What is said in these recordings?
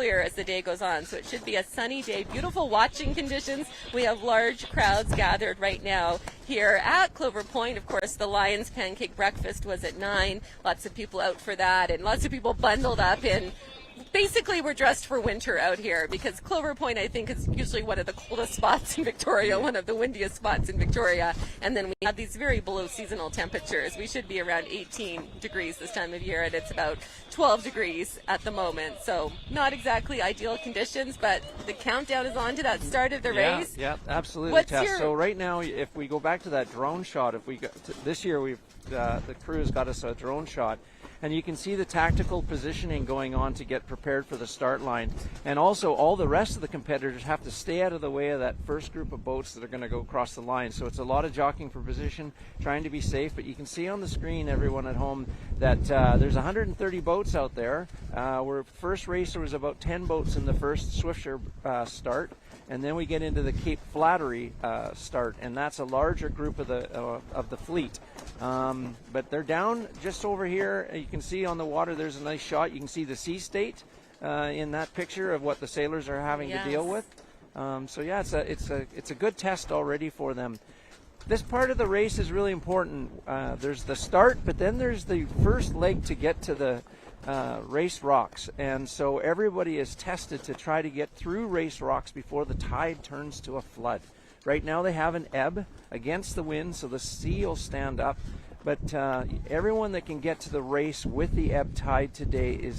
clear as the day goes on. So it should be a sunny day, beautiful watching conditions. We have large crowds gathered right now here at Clover Point. Of course, the Lions Pancake Breakfast was at 9. Lots of people out for that, and lots of people bundled up in. Basically, we're dressed for winter out here because Clover Point, I think, is usually one of the coldest spots in Victoria, one of the windiest spots in Victoria. And then we have these very below seasonal temperatures. We should be around 18 degrees this time of year, and it's about 12 degrees at the moment. So not exactly ideal conditions, but the countdown is on to that start of the race. Yeah, absolutely, Tess. So right now, if we go back to that drone shot, this year the crew's got us a drone shot. And you can see the tactical positioning going on to get prepared for the start line. And also all the rest of the competitors have to stay out of the way of that first group of boats that are going to go across the line. So it's a lot of jockeying for position, trying to be safe. But you can see on the screen, everyone at home, that there's 130 boats out there. First race, there was about 10 boats in the first Swiftsure start. And then we get into the Cape Flattery start, and that's a larger group of the fleet. But they're down just over here. You can see on the water there's a nice shot. You can see the sea state in that picture of what the sailors are having to deal with. So yeah, it's a good test already for them. This part of the race is really important. There's the start, but then there's the first leg to get to the race rocks, and so everybody is tested to try to get through race rocks before the tide turns to a flood. Right now they have an ebb against the wind, so the sea will stand up, but everyone that can get to the race with the ebb tide today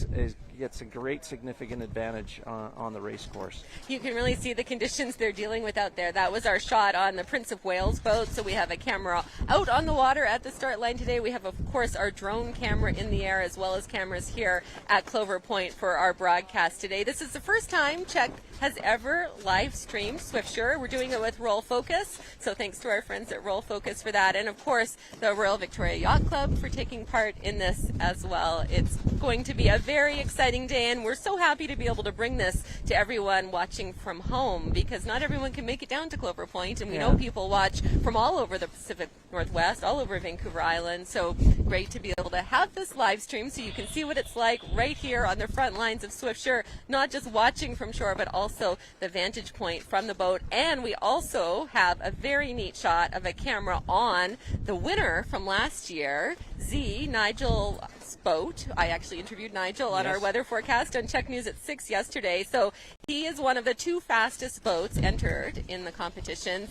gets a great significant advantage on the race course. You can really see the conditions they're dealing with out there. That was our shot on the Prince of Wales boat, so we have a camera out on the water at the start line today. We have, of course, our drone camera in the air, as well as cameras here at Clover Point for our broadcast today. This is the first time CHEK has ever live streamed Swiftsure. We're doing it with Roll.Focus, so thanks to our friends at Roll.Focus for that, and of course the Royal Victoria Yacht Club for taking part in this as well. It's going to be a very exciting day, and we're so happy to be able to bring this to everyone watching from home, because not everyone can make it down to Clover Point, and we know people watch from all over the Pacific Northwest, all over Vancouver Island. So great to be able to have this live stream so you can see what it's like right here on the front lines of Swiftsure, not just watching from shore, but also the vantage point from the boat. And we also have a very neat shot of a camera on the winner from last year, Nigel's boat. I actually interviewed Nigel on our weather forecast on CHEK News at 6 yesterday. So he is one of the 2 fastest boats entered in the competitions.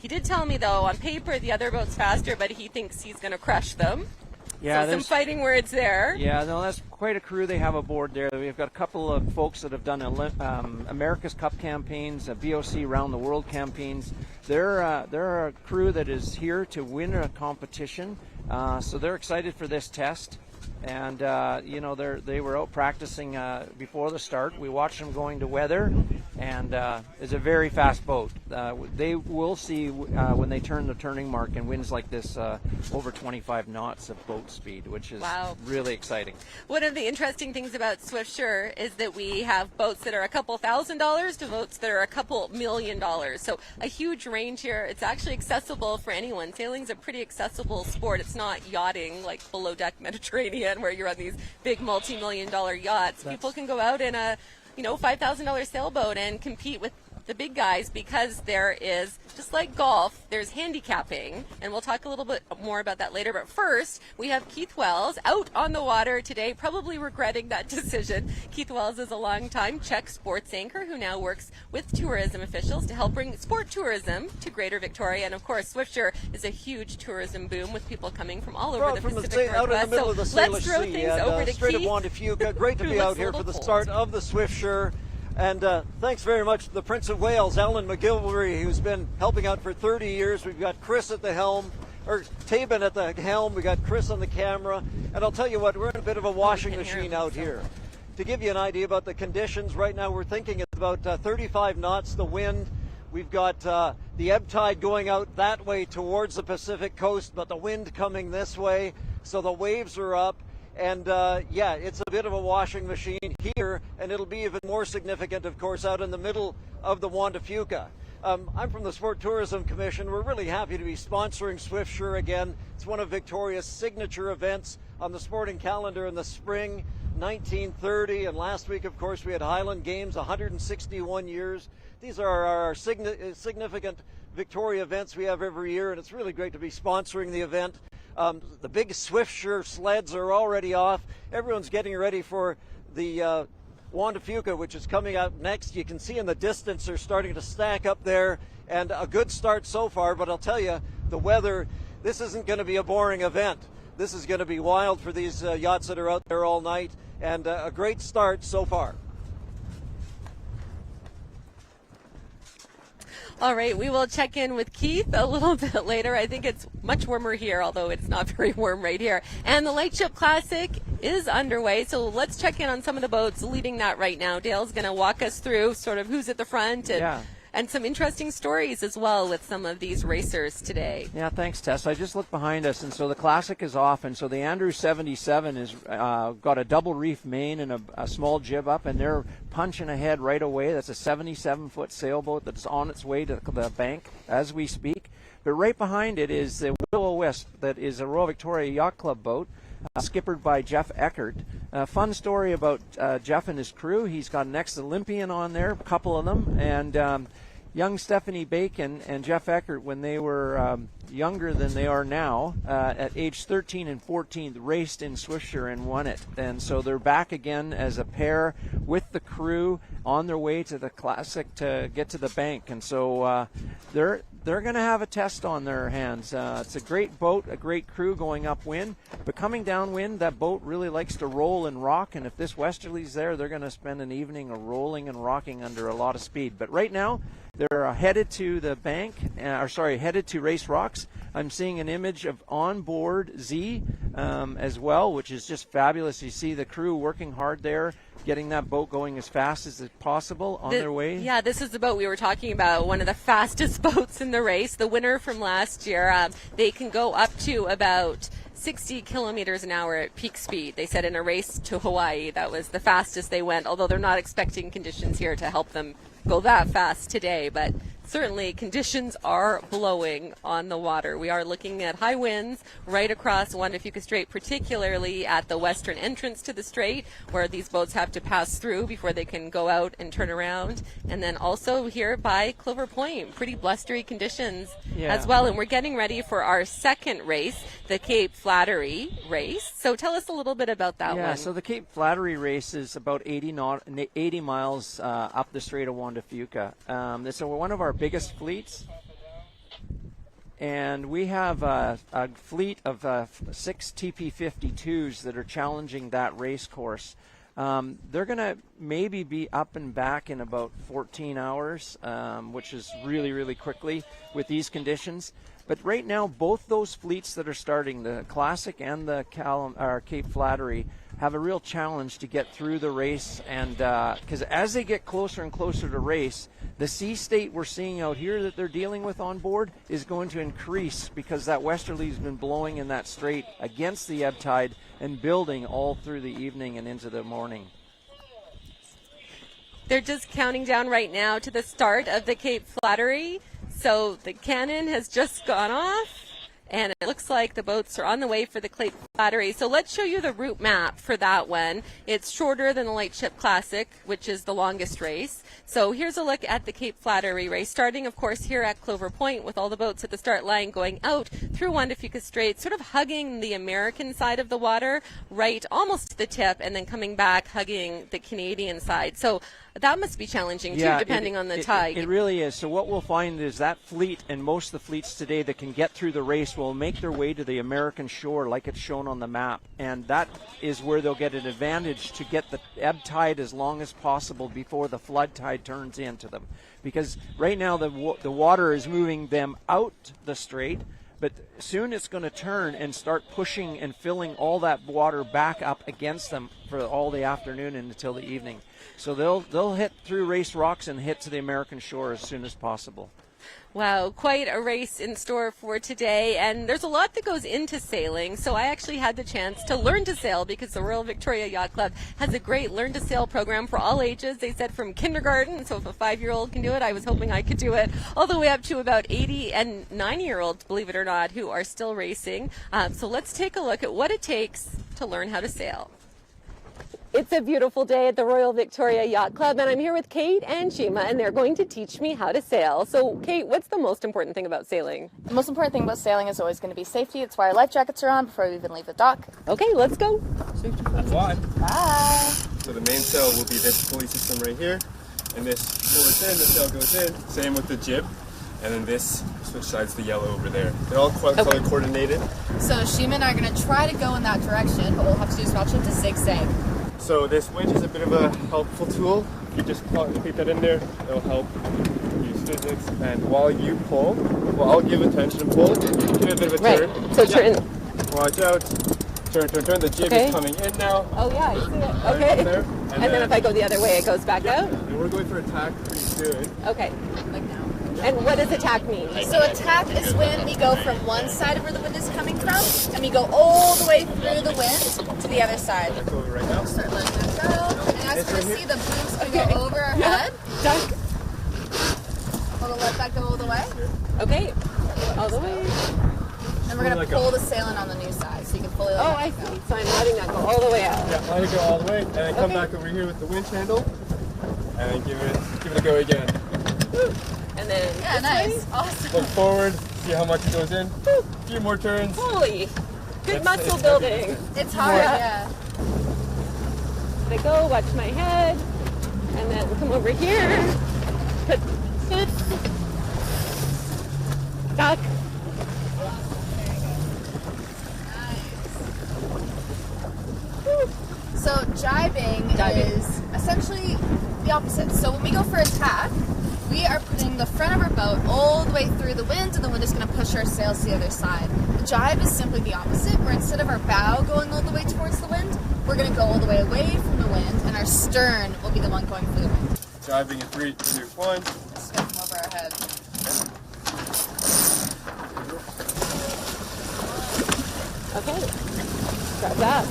He did tell me, though, on paper the other boat's faster, but he thinks he's going to crush them. Yeah, so some fighting words there. Yeah, no, that's quite a crew they have aboard there. We've got a couple of folks that have done America's Cup campaigns, BOC Round the World campaigns. They're a crew that is here to win a competition, so they're excited for this test. And they were out practicing before the start. We watched them going to weather, and it's a very fast boat. They will see when they turn the turning mark and winds like this over 25 knots of boat speed, which is really exciting. One of the interesting things about Swiftsure is that we have boats that are a couple $1,000s to boats that are a couple $1 million. So a huge range here. It's actually accessible for anyone. Sailing's a pretty accessible sport. It's not yachting like below deck Mediterranean, where you're on these big multi-million-dollar yachts. People can go out in a $5,000 sailboat and compete with the big guys, because there is, just like golf, there's handicapping, and we'll talk a little bit more about that later. But first, we have Keith Wells out on the water today, probably regretting that decision. Keith Wells is a longtime CHEK sports anchor who now works with tourism officials to help bring sport tourism to Greater Victoria. And of course, Swiftsure is a huge tourism boom with people coming from all over the Pacific Northwest. Out in the middle of the let's throw things over to Strait Keith. of Juan de Fuca. Great to be out here for the start of the Swiftsure. And thanks very much to the Prince of Wales, Alan McGilvery, who's been helping out for 30 years. We've got Chris at the helm, or Tabin at the helm. We got Chris on the camera. And I'll tell you what, we're in a bit of a washing machine out here. To give you an idea about the conditions, right now we're thinking it's about 35 knots, the wind. We've got the ebb tide going out that way towards the Pacific coast, but the wind coming this way, so the waves are up. And it's a bit of a washing machine here, and it'll be even more significant, of course, out in the middle of the Juan de Fuca. I'm from the Sport Tourism Commission. We're really happy to be sponsoring Swiftsure again. It's one of Victoria's signature events on the sporting calendar in the spring. 1930, and last week, of course, we had Highland Games, 161 years. These are our significant Victoria events we have every year, and it's really great to be sponsoring the event. The big Swiftsure sleds are already off. Everyone's getting ready for the Juan de Fuca, which is coming out next. You can see in the distance they're starting to stack up there, and a good start so far, but I'll tell you, the weather, this isn't going to be a boring event. This is going to be wild for these yachts that are out there all night, and a great start so far. All right, we will check in with Keith a little bit later. I think it's much warmer here, although it's not very warm right here. And the Lightship Classic is underway, so let's check in on some of the boats leading that right now. Dale's going to walk us through sort of who's at the front and some interesting stories as well with some of these racers today. Yeah, thanks, Tess. I just looked behind us, and so the Classic is off, and so the Andrews 77 is got a double reef main and a small jib up, and they're punching ahead right away. That's a 77-foot sailboat that's on its way to the bank as we speak. But right behind it is the Will-O-Wisp that is a Royal Victoria Yacht Club boat, skippered by Jeff Eckert. Fun story about Jeff and his crew. He's got an ex-Olympian on there, a couple of them, and young Stephanie Bacon and Jeff Eckert, when they were younger than they are now, at age 13 and 14, raced in Swiftsure and won it. And so they're back again as a pair with the crew on their way to the Classic to get to the bank. And so they're going to have a test on their hands. It's a great boat, a great crew going upwind, but coming downwind, that boat really likes to roll and rock, and if this westerly's there, they're going to spend an evening of rolling and rocking under a lot of speed. But right now, they're headed to the bank, headed to Race Rocks. I'm seeing an image of onboard Z as well, which is just fabulous. You see the crew working hard there, getting that boat going as fast as possible on their way. Yeah, this is the boat we were talking about, one of the fastest boats in the race. The winner from last year, they can go up to about 60 kilometers an hour at peak speed. They said in a race to Hawaii, that was the fastest they went, although they're not expecting conditions here to help them go that fast today, but certainly conditions are blowing on the water. We are looking at high winds right across Juan de Fuca Strait, particularly at the western entrance to the strait, where these boats have to pass through before they can go out and turn around. And then also here by Clover Point, pretty blustery conditions as well. And we're getting ready for our second race, the Cape Flattery race. So tell us a little bit about that one. Yeah, so the Cape Flattery race is about 80 miles up the Strait of Juan de Fuca. This is one of our biggest fleets, and we have a fleet of 6 TP52s that are challenging that race course. They're going to maybe be up and back in about 14 hours, which is really, really quickly with these conditions. But right now, both those fleets that are starting, the Classic and the Cape Flattery, have a real challenge to get through the race. And because as they get closer and closer to race, the sea state we're seeing out here that they're dealing with on board is going to increase, because that westerly's been blowing in that strait against the ebb tide and building all through the evening and into the morning. They're just counting down right now to the start of the Cape Flattery. So the cannon has just gone off, and it looks like the boats are on the way for the Cape Flattery. So let's show you the route map for that one. It's shorter than the Lightship Classic, which is the longest race. So here's a look at the Cape Flattery race, starting, of course, here at Clover Point with all the boats at the start line going out through Juan de Fuca Strait, sort of hugging the American side of the water, right almost to the tip, and then coming back hugging the Canadian side. So that must be challenging, too, depending on the tide. It really is. So what we'll find is that fleet and most of the fleets today that can get through the race will make their way to the American shore like it's shown on the map. And that is where they'll get an advantage to get the ebb tide as long as possible before the flood tide turns into them. Because right now the water is moving them out the strait, but soon it's going to turn and start pushing and filling all that water back up against them for all the afternoon and until the evening. So they'll hit through Race Rocks and hit to the American shore as soon as possible. Wow, quite a race in store for today, and there's a lot that goes into sailing, so I actually had the chance to learn to sail because the Royal Victoria Yacht Club has a great learn to sail program for all ages. They said from kindergarten, so if a 5-year-old can do it, I was hoping I could do it, all the way up to about 80 and 90-year-olds, believe it or not, who are still racing. So let's take a look at what it takes to learn how to sail. It's a beautiful day at the Royal Victoria Yacht Club, and I'm here with Kate and Shima, and they're going to teach me how to sail. So, Kate, what's the most important thing about sailing? The most important thing about sailing is always going to be safety. It's why our life jackets are on before we even leave the dock. Okay, let's go. That's why. Bye. So the main sail will be this pulley system right here, and this pulls in, the sail goes in. Same with the jib, and then this switch sides the yellow over there. They're all color coordinated. So Shima and I are going to try to go in that direction, but we'll have to do is watch it to zigzag. So this winch is a bit of a helpful tool. You just keep that in there, it'll help use physics. And while you pull, well, I'll give attention and pull. Give it a bit of a turn. So turn. Watch out. Turn. The jib is coming in now. Oh yeah, I see it. Okay. There. And then if I go the other way, it goes back out? And we're going for attack pretty soon. Okay. Like now. And what does attack mean? So attack is when we go from one side of where the wind is coming from, and we go all the way through the wind to the other side. Let's go right now. Start letting that go. And as we see, the booms can go over our head. Duck. We'll let that go all the way. Okay. All the way. And we're going to pull the sail in on the new side, so you can fully let I see. So I'm letting that go all the way out. Yeah, let it go all the way, and then come back over here with the winch handle, and then give it a go again. And then Yeah, nice. Awesome. Look forward, see how much it goes in. A few more turns. holy, good That's- muscle it's building. It's hard, yeah. I go, watch my head, and then come over here. Put duck. So jibing is essentially the opposite. So when we go for attack, we are putting the front of our boat all the way through the wind, and then we're just going to push our sails to the other side. The jibe is simply the opposite, where instead of our bow going all the way towards the wind, we're going to go all the way away from the wind, and our stern will be the one going for the wind. Jibing in 3, 2, 1. Swing them over our head. Okay. Grab that.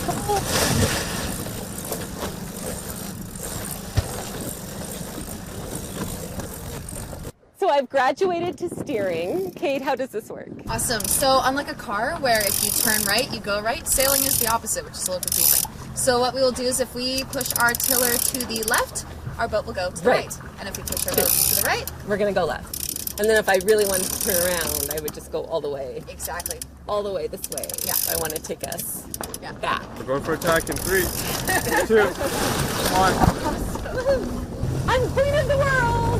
So I've graduated to steering. Kate, how does this work? Awesome. So unlike a car, where if you turn right, you go right, sailing is the opposite, which is a little confusing. So what we will do is if we push our tiller to the left, our boat will go to the right. And if we push our boat to the right, We're going to go left. And then if I really wanted to turn around, I would just go all the way. exactly. All the way this way. Yeah. I want to take us Yeah. back. We're going for attack in 3, 2, 1. I'm queen of the world!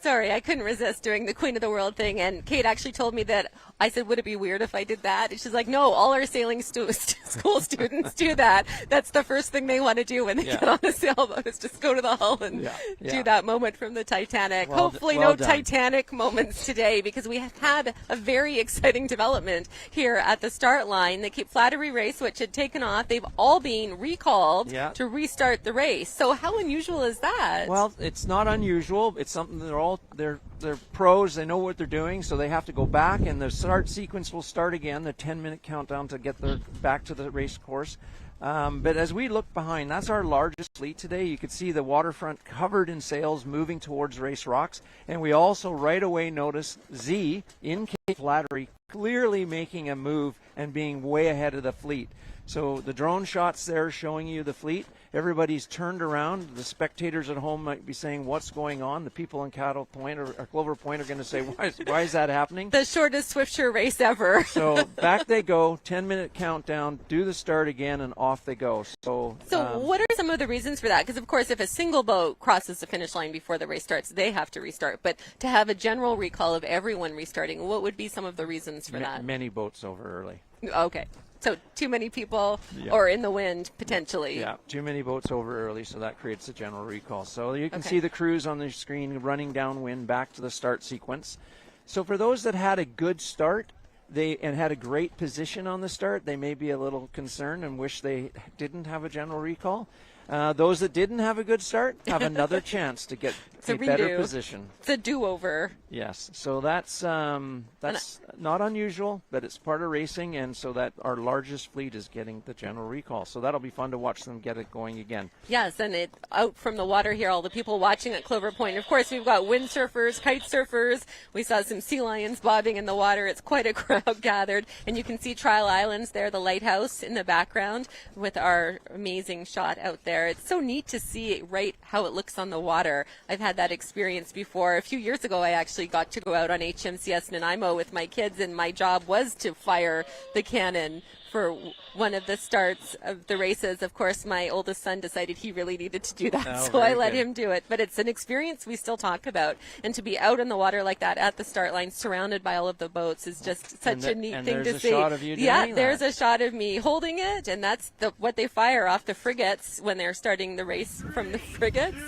Sorry, I couldn't resist doing the Queen of the World thing, and Kate actually told me that I said, would it be weird if I did that? And she's like, no, all our sailing school students do that. That's the first thing they want to do when they get on a sailboat is just go to the hull and do that moment from the Titanic. Hopefully no Titanic moments today, because we have had a very exciting development here at the start line. The Cape Flattery race, which had taken off, they've all been recalled to restart the race. So how unusual is that? Well, it's not unusual. It's something they're pros. They know what they're doing, so they have to go back, and the start sequence will start again, the 10-minute countdown to get back to the race course. But as we look behind, that's our largest fleet today. You could see the waterfront covered in sails moving towards Race Rocks, and we also right away notice Z in Cape Flattery clearly making a move and being way ahead of the fleet. So the drone shots there showing you the fleet. Everybody's turned around. The spectators at home might be saying, what's going on? The people in Cattle Point or Clover Point are going to say, why is that happening? The shortest Swiftsure race ever. So back they go, 10-minute countdown, do the start again, and off they go. So what are some of the reasons for that? Because, of course, if a single boat crosses the finish line before the race starts, they have to restart. But to have a general recall of everyone restarting, what would be some of the reasons for that? Many boats over early. Okay. So too many people or in the wind, potentially. Yeah, too many boats over early, so that creates a general recall. So you can see the crews on the screen running downwind back to the start sequence. So for those that had a good start and had a great position on the start, they may be a little concerned and wish they didn't have a general recall. Those that didn't have a good start have another chance to get a better position. It's a do-over. Yes, so that's not unusual, but it's part of racing, and so that our largest fleet is getting the general recall. So that'll be fun to watch them get it going again. Yes, and it out from the water here, all the people watching at Clover Point. Of course, we've got windsurfers, kite surfers. We saw some sea lions bobbing in the water. It's quite a crowd are out gathered. And you can see Trial Islands there, the lighthouse in the background with our amazing shot out there. It's so neat to see right how it looks on the water. I've had that experience before. A few years ago, I actually got to go out on HMCS Nanaimo with my kids, and my job was to fire the cannon for one of the starts of the races. Of course, my oldest son decided he really needed to do that, so I let him do it. But it's an experience we still talk about. And to be out in the water like that at the start line, surrounded by all of the boats, is just such a neat thing to see. Shot of you there's a shot of me holding it, and that's what they fire off the frigates when they're starting the race from the frigates.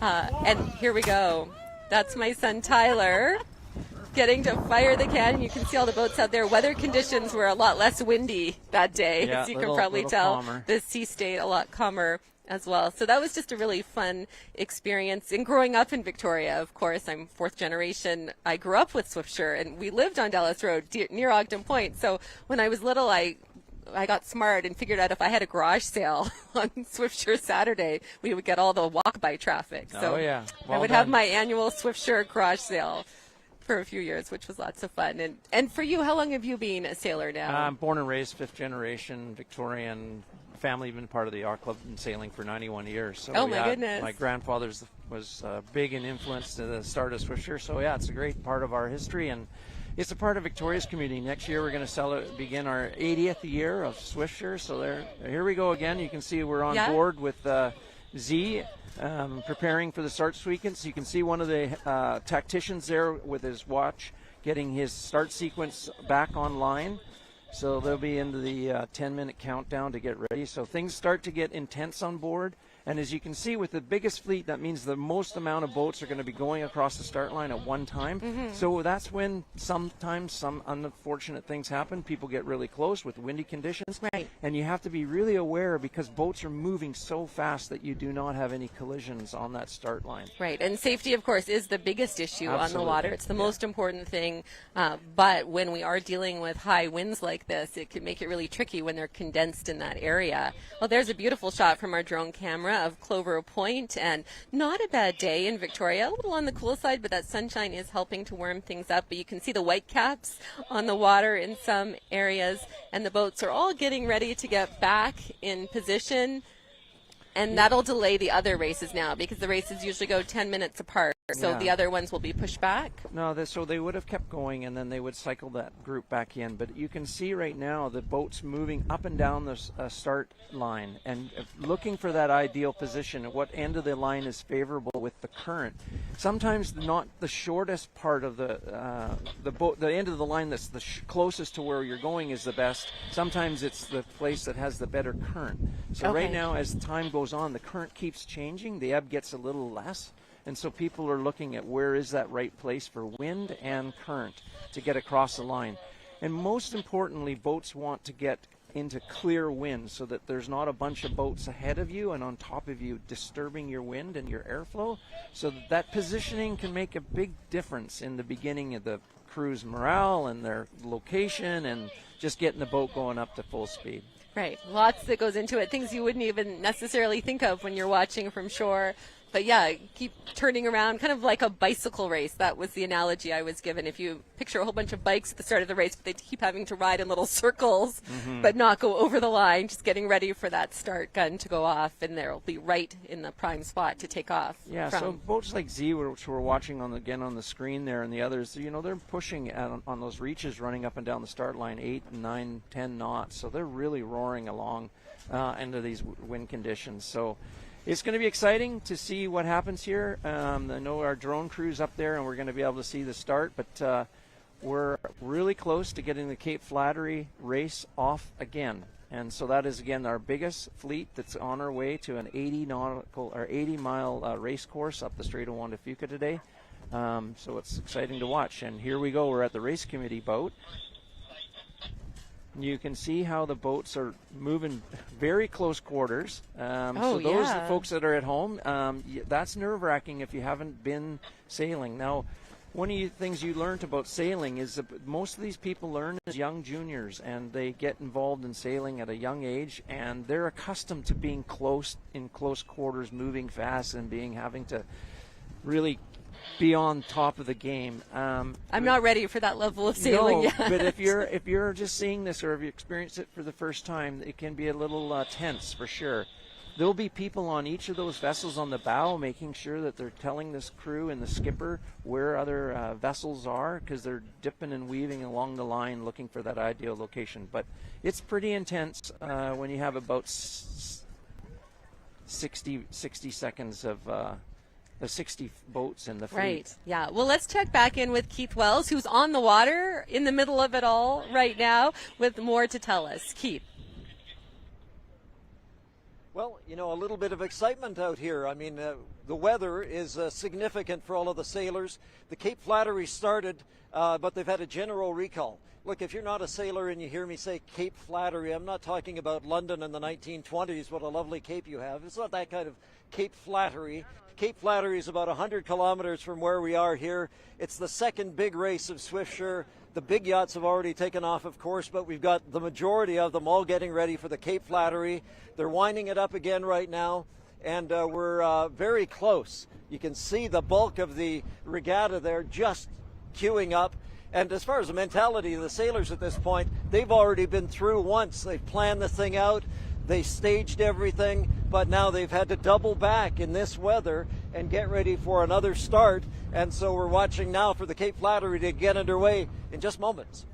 And here we go. That's my son Tyler getting to fire the cannon. You can see all the boats out there. Weather conditions were a lot less windy that day, as you can probably tell. Calmer. The sea stayed a lot calmer as well. So that was just a really fun experience. And growing up in Victoria, of course, I'm fourth generation. I grew up with Swiftsure, and we lived on Dallas Road near Ogden Point. So when I was little, I got smart and figured out if I had a garage sale on Swiftsure Saturday, we would get all the walk-by traffic. So I would have my annual Swiftsure garage sale for a few years, which was lots of fun. And for you, how long have you been a sailor now? I'm born and raised, fifth generation Victorian family, been part of the yacht club and sailing for 91 years. So, my goodness. My grandfather was big in influence to the start of Swiftsure. So it's a great part of our history, and it's a part of Victoria's community. Next year we're going to begin our 80th year of Swiftsure. So here we go again. You can see we're on board with Z. Preparing for the start sequence. You can see one of the tacticians there with his watch getting his start sequence back online. So they'll be into the 10-minute countdown to get ready. So things start to get intense on board. And as you can see, with the biggest fleet, that means the most amount of boats are going to be going across the start line at one time. Mm-hmm. So that's when sometimes some unfortunate things happen. People get really close with windy conditions. Right. And you have to be really aware because boats are moving so fast that you do not have any collisions on that start line. Right. And safety, of course, is the biggest issue on the water. It's the most important thing. But when we are dealing with high winds like this, it can make it really tricky when they're condensed in that area. Well, there's a beautiful shot from our drone camera of Clover Point, and not a bad day in Victoria. A little on the cool side, but that sunshine is helping to warm things up. But you can see the white caps on the water in some areas, and the boats are all getting ready to get back in position. And that'll delay the other races now because the races usually go 10 minutes apart. So the other ones will be pushed back? No, so they would have kept going, and then they would cycle that group back in. But you can see right now the boats moving up and down the start line and looking for that ideal position. What end of the line is favorable with the current? Sometimes not the shortest part of the boat, the end of the line that's the closest to where you're going is the best. Sometimes it's the place that has the better current. So right now, as time goes on, the current keeps changing. The ebb gets a little less. And so people are looking at where is that right place for wind and current to get across the line. And most importantly, boats want to get into clear wind so that there's not a bunch of boats ahead of you and on top of you disturbing your wind and your airflow. So that positioning can make a big difference in the beginning of the crew's morale and their location and just getting the boat going up to full speed. Right. Lots that goes into it. Things you wouldn't even necessarily think of when you're watching from shore. But yeah, keep turning around, kind of like a bicycle race. That was the analogy I was given. If you picture a whole bunch of bikes at the start of the race, but they keep having to ride in little circles, but not go over the line, just getting ready for that start gun to go off, and they'll be right in the prime spot to take off. Yeah, so boats like Z, which we're watching on the screen there, and the others, they're pushing on those reaches, running up and down the start line 8, 9, 10 knots. So they're really roaring along into these wind conditions. So it's going to be exciting to see what happens here. I know our drone crew's up there, and we're going to be able to see the start, but we're really close to getting the Cape Flattery race off again. And so that is, again, our biggest fleet that's on our way to an 80-mile race course up the Strait of Juan de Fuca today. So it's exciting to watch. And here we go. We're at the race committee boat. You can see how the boats are moving very close quarters. So those folks that are at home, that's nerve-wracking if you haven't been sailing. Now, one of the things you learned about sailing is that most of these people learn as young juniors, and they get involved in sailing at a young age, and they're accustomed to being in close quarters, moving fast, and having to really be on top of the game. I'm not ready for that level of sailing yet. But if you're just seeing this, or if you experience it for the first time, it can be a little tense for sure. There'll be people on each of those vessels on the bow making sure that they're telling this crew and the skipper where other vessels are, because they're dipping and weaving along the line looking for that ideal location. But it's pretty intense when you have about 60 seconds of 60 boats in the fleet. Right, yeah. Well, let's check back in with Keith Wells, who's on the water in the middle of it all right now with more to tell us. Keith. Well, you know, a little bit of excitement out here. I mean, the weather is significant for all of the sailors. The Cape Flattery started, but they've had a general recall. Look, if you're not a sailor and you hear me say Cape Flattery, I'm not talking about London in the 1920s, what a lovely cape you have. It's not that kind of Cape Flattery. Cape Flattery is about 100 kilometers from where we are here. It's the second big race of Swiftsure. The big yachts have already taken off, of course, but we've got the majority of them all getting ready for the Cape Flattery. They're winding it up again right now, and we're very close. You can see the bulk of the regatta there just queuing up. And as far as the mentality of the sailors at this point, they've already been through once. They've planned the thing out. They staged everything, but now they've had to double back in this weather and get ready for another start. And so we're watching now for the Cape Flattery to get underway in just moments.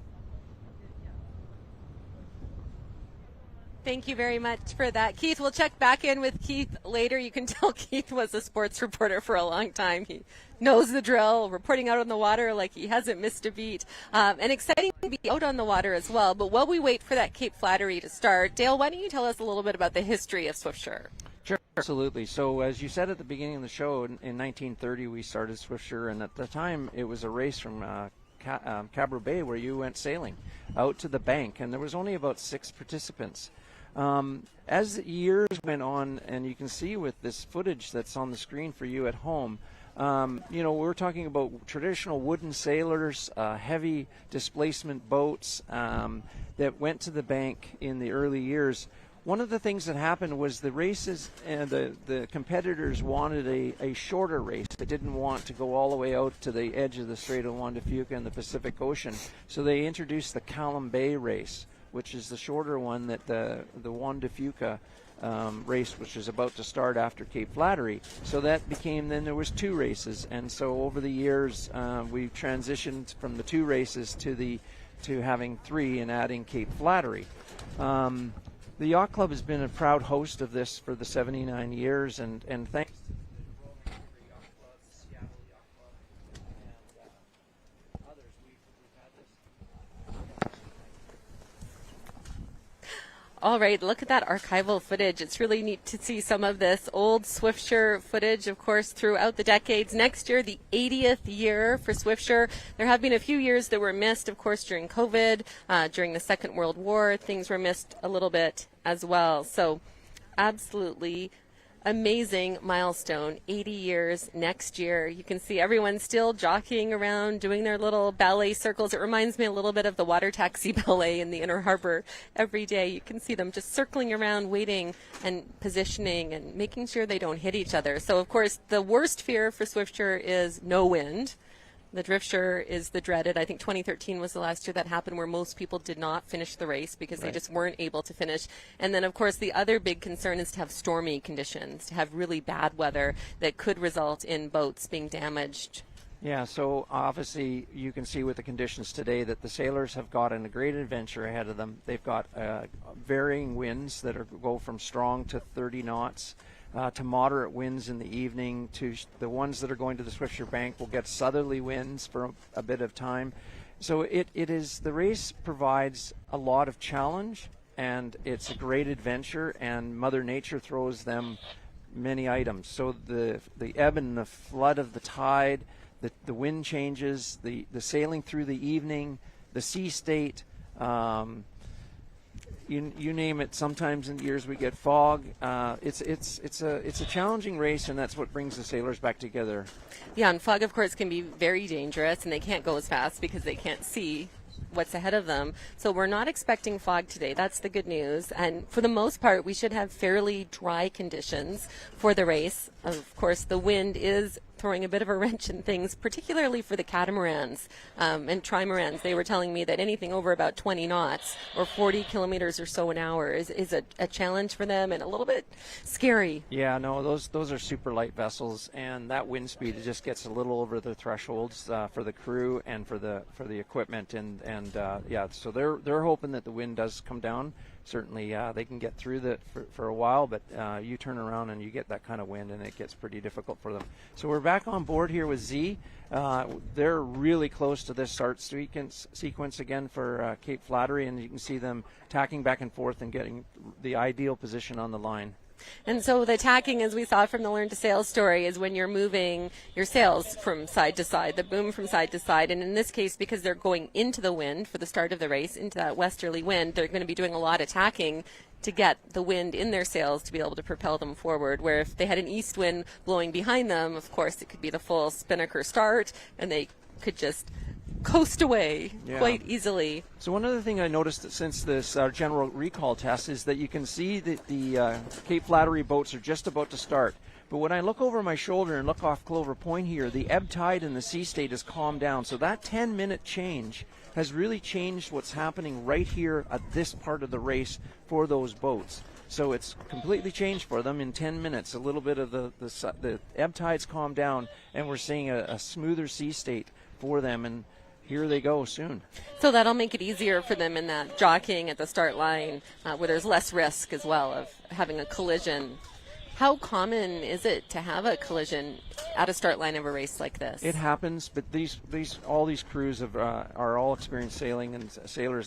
Thank you very much for that, Keith. We'll check back in with Keith later. You can tell Keith was a sports reporter for a long time. He knows the drill, reporting out on the water like he hasn't missed a beat. And exciting to be out on the water as well. But while we wait for that Cape Flattery to start, Dale, why don't you tell us a little bit about the history of Swiftsure? Sure, absolutely. So as you said at the beginning of the show, in 1930 we started Swiftsure, and at the time it was a race from Cabra Bay where you went sailing out to the bank, and there was only about 6 participants. As the years went on, and you can see with this footage that's on the screen for you at home, you know, we're talking about traditional wooden sailors, heavy displacement boats that went to the bank in the early years. One of the things that happened was the races and the competitors wanted a shorter race. They didn't want to go all the way out to the edge of the Strait of Juan de Fuca in the Pacific Ocean. So they introduced the Callum Bay race, which is the shorter one that the Juan de Fuca race, which is about to start after Cape Flattery. So that became, then there was 2 races. And so over the years, we transitioned from the 2 races to having 3 and adding Cape Flattery. The Yacht Club has been a proud host of this for the 79 years, and thanks to the Yacht Club, the Seattle Yacht Club, and others, we've had this. All right, look at that archival footage. It's really neat to see some of this old Swiftsure footage, of course, throughout the decades. Next year, the 80th year for Swiftsure. There have been a few years that were missed, of course, during COVID, during the Second World War. Things were missed a little bit as well. So absolutely amazing milestone, 80 years next year. You can see everyone still jockeying around, doing their little ballet circles. It reminds me a little bit of the water taxi ballet in the Inner Harbor every day. You can see them just circling around, waiting and positioning and making sure they don't hit each other. So, of course, the worst fear for Swiftsure is no wind. The Driftsure is the dreaded. I think 2013 was the last year that happened, where most people did not finish the race because they just weren't able to finish. And then, of course, the other big concern is to have stormy conditions, to have really bad weather that could result in boats being damaged. Yeah, so obviously you can see with the conditions today that the sailors have gotten a great adventure ahead of them. They've got varying winds that go from strong to 30 knots. To moderate winds in the evening. To the ones that are going to the Swiftsure Bank will get southerly winds for a bit of time. So it is, the race provides a lot of challenge, and it's a great adventure, and Mother Nature throws them many items. So the ebb and the flood of the tide, the wind changes, the sailing through the evening, the sea state, you name it. Sometimes in years we get fog. It's a challenging race, and that's what brings the sailors back together. Yeah, and fog, of course, can be very dangerous, and they can't go as fast because they can't see what's ahead of them. So we're not expecting fog today. That's the good news. And for the most part, we should have fairly dry conditions for the race. Of course, the wind is throwing a bit of a wrench in things, particularly for the catamarans and trimarans. They were telling me that anything over about 20 knots or 40 kilometers or so an hour is a challenge for them and a little bit scary. Yeah, no, those are super light vessels, and that wind speed just gets a little over the thresholds for the crew and for the equipment, and yeah, so they're hoping that the wind does come down. Certainly, they can get through that for a while, but you turn around and you get that kind of wind, and it gets pretty difficult for them. So we're back on board here with Z. They're really close to this start sequence again for Cape Flattery, and you can see them tacking back and forth and getting the ideal position on the line. And so the tacking, as we saw from the Learn to Sail story, is when you're moving your sails from side to side, the boom from side to side. And in this case, because they're going into the wind for the start of the race, into that westerly wind, they're going to be doing a lot of tacking to get the wind in their sails to be able to propel them forward. Where if they had an east wind blowing behind them, of course, it could be the full spinnaker start, and they could just coast away quite easily. So one other thing I noticed since this general recall test is that you can see that the Cape Flattery boats are just about to start. But when I look over my shoulder and look off Clover Point here, the ebb tide and the sea state has calmed down. So that 10-minute change has really changed what's happening right here at this part of the race for those boats. So it's completely changed for them in 10 minutes. A little bit of the ebb tide's calmed down, and we're seeing a smoother sea state for them. And here they go soon. So that'll make it easier for them in that jockeying at the start line, where there's less risk as well of having a collision. How common is it to have a collision at a start line of a race like this? It happens, but all these crews are all experienced sailing and sailors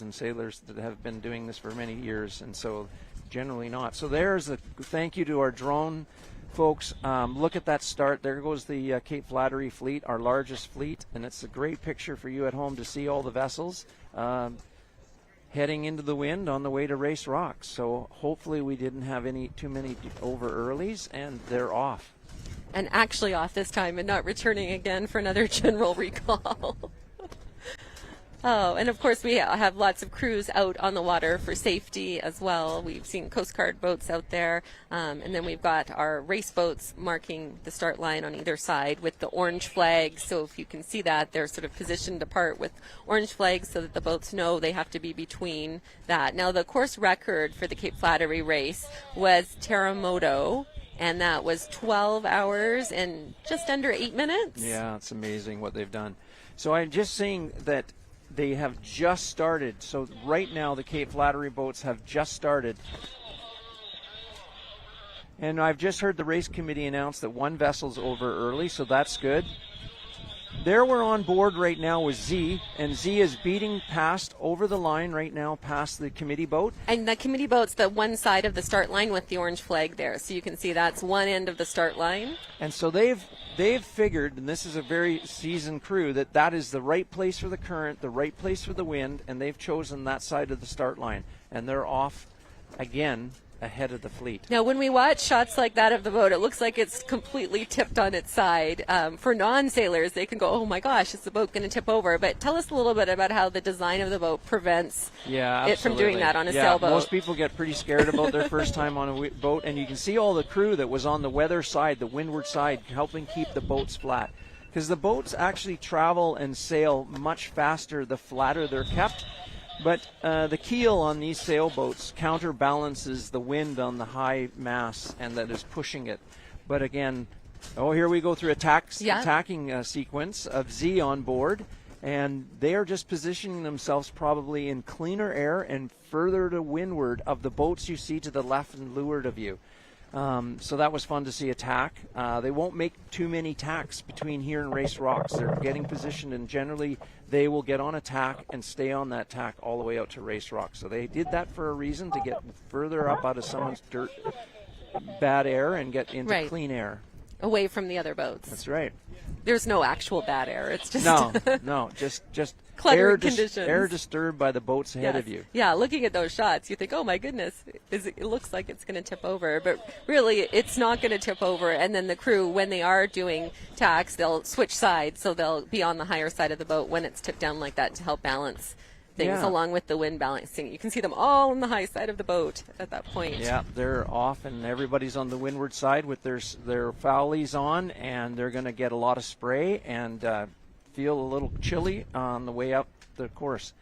that have been doing this for many years, and so generally not. So there's a thank you to our drone folks. Look at that start. There goes the Cape Flattery fleet, our largest fleet, and it's a great picture for you at home to see all the vessels heading into the wind on the way to Race Rocks. So hopefully we didn't have too many over earlies, and they're off. And actually off this time and not returning again for another general recall. Oh, and of course we have lots of crews out on the water for safety as well. We've seen Coast Guard boats out there, and then we've got our race boats marking the start line on either side with the orange flags. So if you can see that, they're sort of positioned apart with orange flags so that the boats know they have to be between that. Now, the course record for the Cape Flattery race was Terremoto, and that was 12 hours and just under 8 minutes. Yeah, it's amazing what they've done. So I'm just seeing that they have just started. So right now the Cape Flattery boats have just started. And I've just heard the race committee announce that one vessel's over early, so that's good. There we're on board right now with Z, and Z is beating past over the line right now past the committee boat. And the committee boat's the one side of the start line with the orange flag there. So you can see that's one end of the start line. And so they've figured, and this is a very seasoned crew, that is the right place for the current, the right place for the wind, and they've chosen that side of the start line. And they're off again ahead of the fleet. Now, when we watch shots like that of the boat, it looks like it's completely tipped on its side. For non-sailors, they can go, oh my gosh, is the boat going to tip over? But tell us a little bit about how the design of the boat prevents it from doing that on a sailboat. Most people get pretty scared about their first time on a boat, and you can see all the crew that was on the weather side, the windward side, helping keep the boats flat. Because the boats actually travel and sail much faster the flatter they're kept. But the keel on these sailboats counterbalances the wind on the high mass, and that is pushing it. But again, here we go through a attacking sequence of Z on board, and they are just positioning themselves probably in cleaner air and further to windward of the boats you see to the left and leeward of you. So that was fun to see a tack. They won't make too many tacks between here and Race Rocks. They're getting positioned, and generally they will get on a tack and stay on that tack all the way out to Race Rocks. So they did that for a reason, to get further up out of someone's bad air and get into clean air. Away from the other boats. That's right. There's no actual bad air. It's just no, just cluttered conditions. Air disturbed by the boats ahead of you. Yeah, looking at those shots, you think, oh my goodness, it looks like it's going to tip over, but really it's not going to tip over. And then the crew, when they are doing tacks, they'll switch sides, so they'll be on the higher side of the boat when it's tipped down like that to help balance things along with the wind balancing. You can see them all on the high side of the boat at that point. Yeah, they're off, and everybody's on the windward side with their foulies on, and they're going to get a lot of spray and feel a little chilly on the way up the course.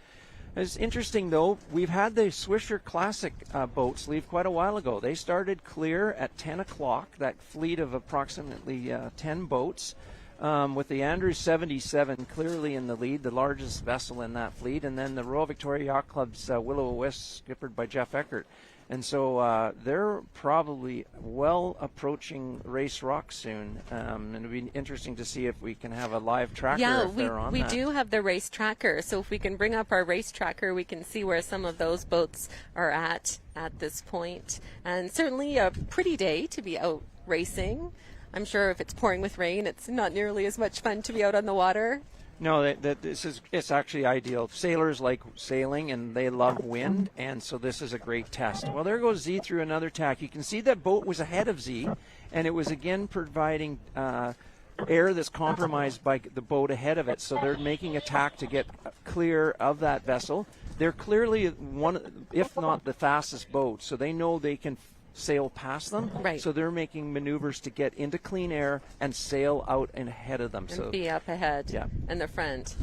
It's interesting, though, we've had the Swiftsure Classic boats leave quite a while ago. They started clear at 10 o'clock, that fleet of approximately 10 boats, with the Andrews 77 clearly in the lead, the largest vessel in that fleet, and then the Royal Victoria Yacht Club's Will-O-Wisp, skippered by Jeff Eckert. And so they're probably well approaching Race Rock soon, and it'll be interesting to see if we can have a live tracker if they're on we that. do have the race tracker, so if we can bring up our race tracker, we can see where some of those boats are at this point. And certainly a pretty day to be out racing. I'm sure if it's pouring with rain, it's not nearly as much fun to be out on the water. No, it's actually ideal. Sailors like sailing, and they love wind, and so this is a great test. Well, there goes Z through another tack. You can see that boat was ahead of Z, and it was again providing air that's compromised by the boat ahead of it. So they're making a tack to get clear of that vessel. They're clearly one, if not the fastest boat, so they know they can sail past them. Right. So they're making maneuvers to get into clean air and sail out and ahead of them. And be up ahead in the front.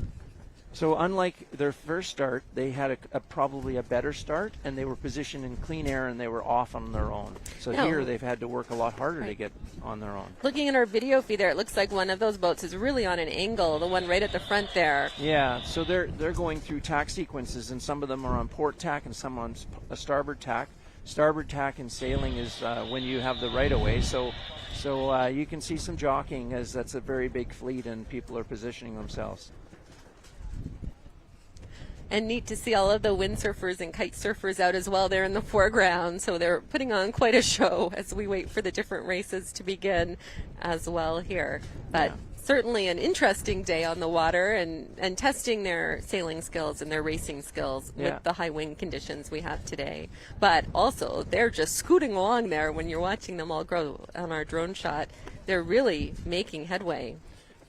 So unlike their first start, they had probably a better start, and they were positioned in clean air, and they were off on their own. So here they've had to work a lot harder to get on their own. Looking at our video feed there, it looks like one of those boats is really on an angle, the one right at the front there. Yeah, so they're going through tack sequences, and some of them are on port tack and some on a starboard tack. Starboard tack in sailing is when you have the right-of-way, so you can see some jockeying, as that's a very big fleet and people are positioning themselves. And neat to see all of the windsurfers and kite surfers out as well there in the foreground, so they're putting on quite a show as we wait for the different races to begin as well here. But certainly an interesting day on the water, and testing their sailing skills and their racing skills with the high wind conditions we have today. But also, they're just scooting along there when you're watching them all grow on our drone shot. They're really making headway.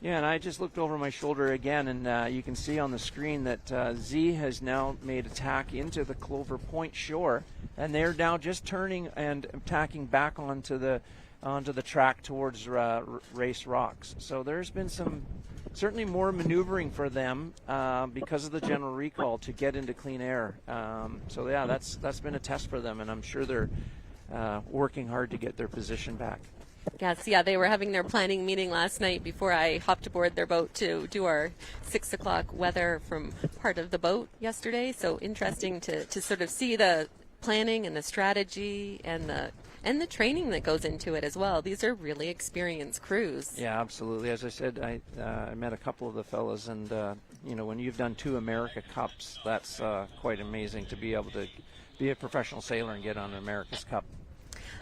Yeah, and I just looked over my shoulder again, and you can see on the screen that Z has now made a tack into the Clover Point shore, and they're now just turning and tacking back onto the track towards Race Rocks. So there's been certainly more maneuvering for them because of the general recall to get into clean air. So yeah, that's been a test for them, and I'm sure they're working hard to get their position back. Yes, they were having their planning meeting last night before I hopped aboard their boat to do our 6 o'clock weather from part of the boat yesterday. So interesting to sort of see the planning and the strategy and the training that goes into it as well. These are really experienced crews. Yeah, absolutely. As I said, I met a couple of the fellas, and when you've done 2 America Cups, that's quite amazing to be able to be a professional sailor and get on an America's Cup.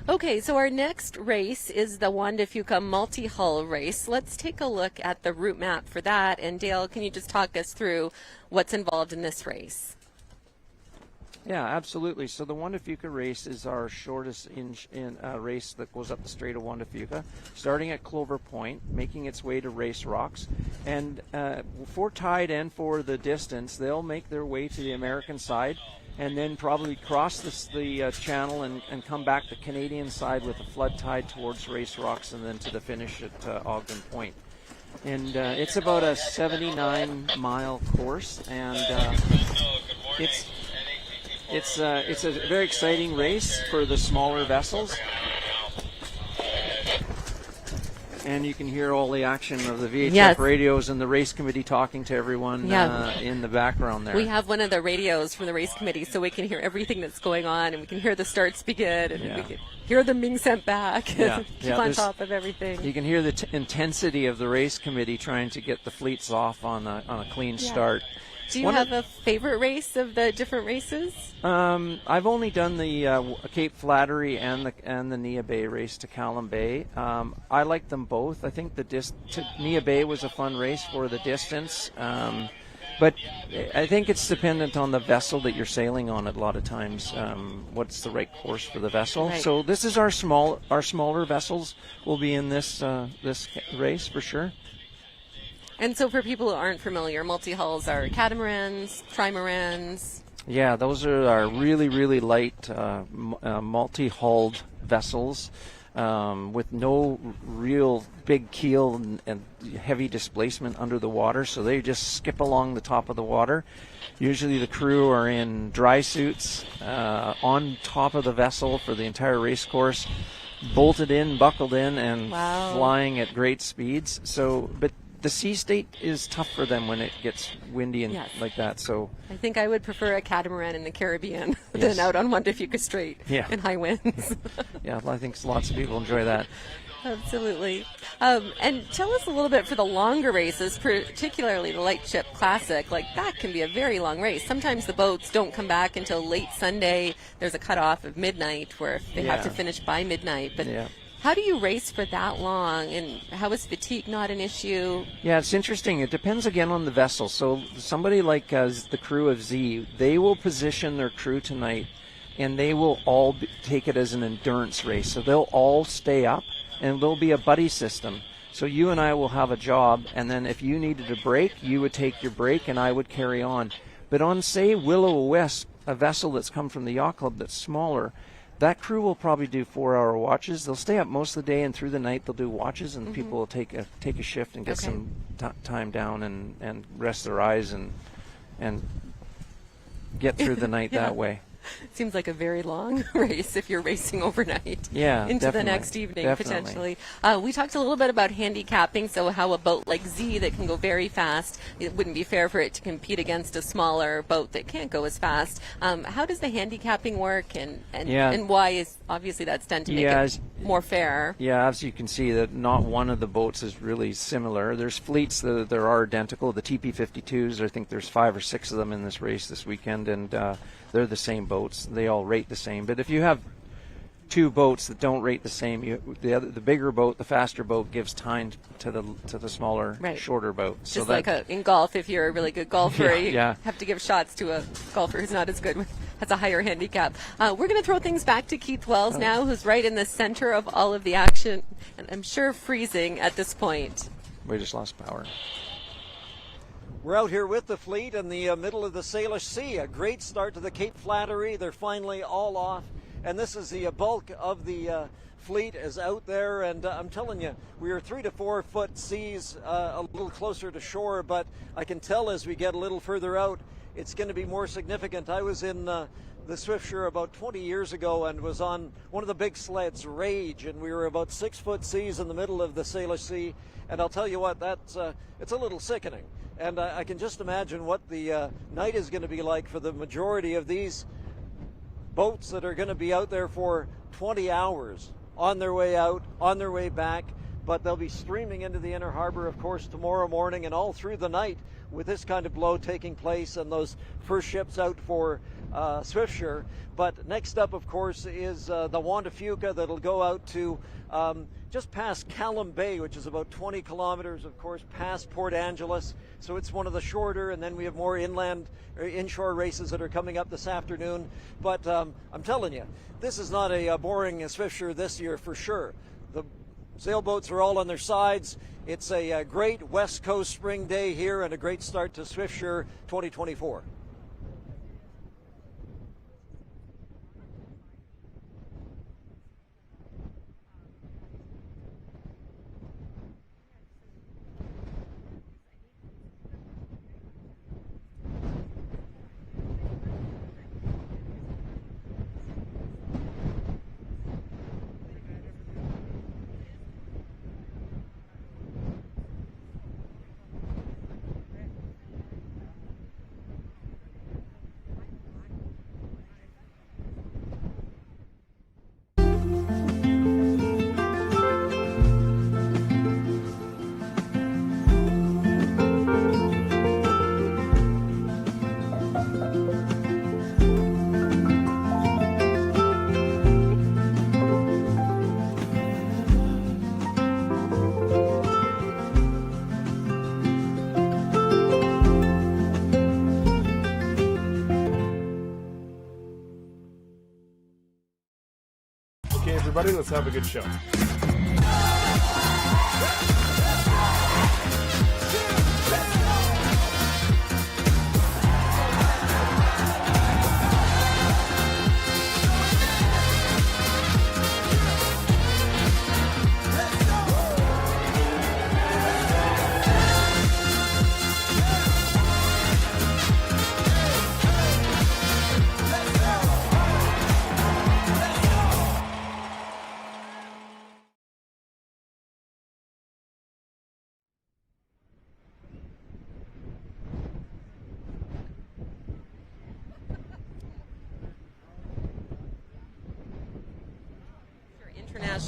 Okay, so our next race is the Juan de Fuca multi-hull race. Let's take a look at the route map for that. And Dale, can you just talk us through what's involved in this race? Yeah, absolutely. So the Juan de Fuca race is our shortest race that goes up the Strait of Juan de Fuca, starting at Clover Point, making its way to Race Rocks. And for tide and for the distance, they'll make their way to the American side, and then probably cross the channel and come back the Canadian side with a flood tide towards Race Rocks, and then to the finish at Ogden Point. And it's about a 79-mile course, and it's a very exciting race for the smaller vessels. And you can hear all the action of the VHF radios and the race committee talking to everyone in the background there. We have one of the radios from the race committee, so we can hear everything that's going on, and we can hear the starts begin, and we can hear them being sent back. Keep on top of everything. You can hear the intensity of the race committee trying to get the fleets off on a clean start. Do you have a favorite race of the different races? I've only done the Cape Flattery and the Nia Bay race to Callum Bay. I like them both. I think Nia Bay was a fun race for the distance, but I think it's dependent on the vessel that you're sailing on. A lot of times, what's the right course for the vessel? Right. So this is our smaller vessels will be in this race for sure. And so for people who aren't familiar, multi-hulls are catamarans, trimarans. Yeah, those are our really, really light multi-hulled vessels with no real big keel and heavy displacement under the water, so they just skip along the top of the water. Usually the crew are in dry suits on top of the vessel for the entire race course, bolted in, buckled in, and flying at great speeds. So, but the sea state is tough for them when it gets windy and like that. So I think I would prefer a catamaran in the Caribbean than out on Juan de Fuca Strait in high winds. Yeah, I think lots of people enjoy that. Absolutely. And tell us a little bit for the longer races, particularly the Lightship Classic. Like, that can be a very long race. Sometimes the boats don't come back until late Sunday. There's a cutoff of midnight where they have to finish by midnight. But how do you race for that long, and how is fatigue not an issue? Yeah, it's interesting. It depends again on the vessel. So somebody like the crew of Z, they will position their crew tonight, and they will all take it as an endurance race. So they'll all stay up, and there'll be a buddy system. So you and I will have a job, and then if you needed a break, you would take your break, and I would carry on. But on, say, Will-O-Wisp, a vessel that's come from the yacht club that's smaller, that crew will probably do 4-hour watches. They'll stay up most of the day, and through the night they'll do watches, and people will take a shift and get some time down and rest their eyes and get through the night that way. Seems like a very long race if you're racing overnight into the next evening, potentially. We talked a little bit about handicapping, so how a boat like Z that can go very fast, it wouldn't be fair for it to compete against a smaller boat that can't go as fast. How does the handicapping work, and why is obviously that's done to make it more fair? Yeah, as you can see, that not one of the boats is really similar. There's fleets that are identical. The TP52s, I think there's 5 or 6 of them in this race this weekend, and they're the same boats. They all rate the same. But if you have 2 boats that don't rate the same, the bigger boat, the faster boat, gives time to the smaller, shorter boat. Just so like in golf, if you're a really good golfer, you have to give shots to a golfer who's not as good, has a higher handicap. We're going to throw things back to Keith Wells now, who's right in the center of all of the action, and I'm sure freezing at this point. We just lost power. We're out here with the fleet in the middle of the Salish Sea. A great start to the Cape Flattery. They're finally all off. And this is the bulk of the fleet is out there. And I'm telling you, we are 3 to 4 foot seas a little closer to shore. But I can tell as we get a little further out, it's going to be more significant. I was in the Swiftsure about 20 years ago and was on one of the big sleds, Rage. And we were about 6 foot seas in the middle of the Salish Sea. And I'll tell you what, it's a little sickening. And I can just imagine what the night is going to be like for the majority of these boats that are going to be out there for 20 hours on their way out, on their way back. But they'll be streaming into the inner harbor, of course, tomorrow morning and all through the night with this kind of blow taking place and those first ships out for Swiftsure. But next up, of course, is the Juan de Fuca that'll go out to just past Callum Bay, which is about 20 kilometers, of course, past Port Angeles. So it's one of the shorter, and then we have more inshore races that are coming up this afternoon. But I'm telling you, this is not a boring Swiftsure this year for sure. The sailboats are all on their sides. It's a great West Coast spring day here and a great start to Swiftsure 2024. Everybody, let's have a good show.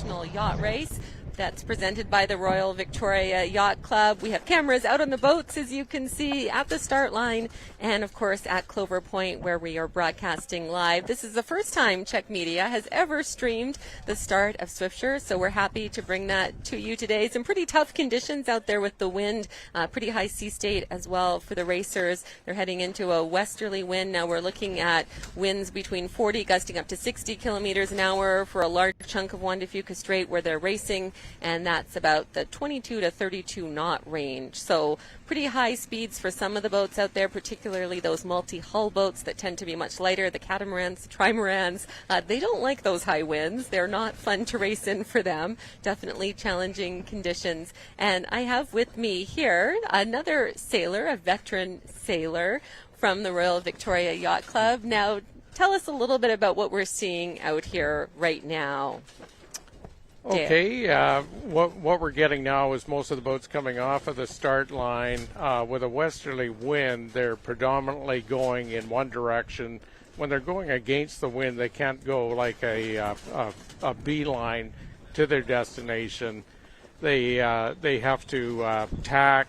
International Yacht Race. That's presented by the Royal Victoria Yacht Club. We have cameras out on the boats, as you can see, at the start line, and of course at Clover Point, where we are broadcasting live. This is the first time CHEK Media has ever streamed the start of Swiftsure, so we're happy to bring that to you today. Some pretty tough conditions out there with the wind, pretty high sea state as well for the racers. They're heading into a westerly wind. Now we're looking at winds between 40 gusting up to 60 kilometers an hour for a large chunk of Juan de Fuca Strait where they're racing, and that's about the 22 to 32 knot range. So pretty high speeds for some of the boats out there, particularly those multi-hull boats that tend to be much lighter, the catamarans, the trimarans. They don't like those high winds. They're not fun to race in for them. Definitely challenging conditions. And I have with me here another sailor, a veteran sailor from the Royal Victoria Yacht Club. Now, tell us a little bit about what we're seeing out here right now. Okay, what we're getting now is most of the boats coming off of the start line with a westerly wind. They're predominantly going in one direction. When they're going against the wind, they can't go like a beeline to their destination. They have to tack,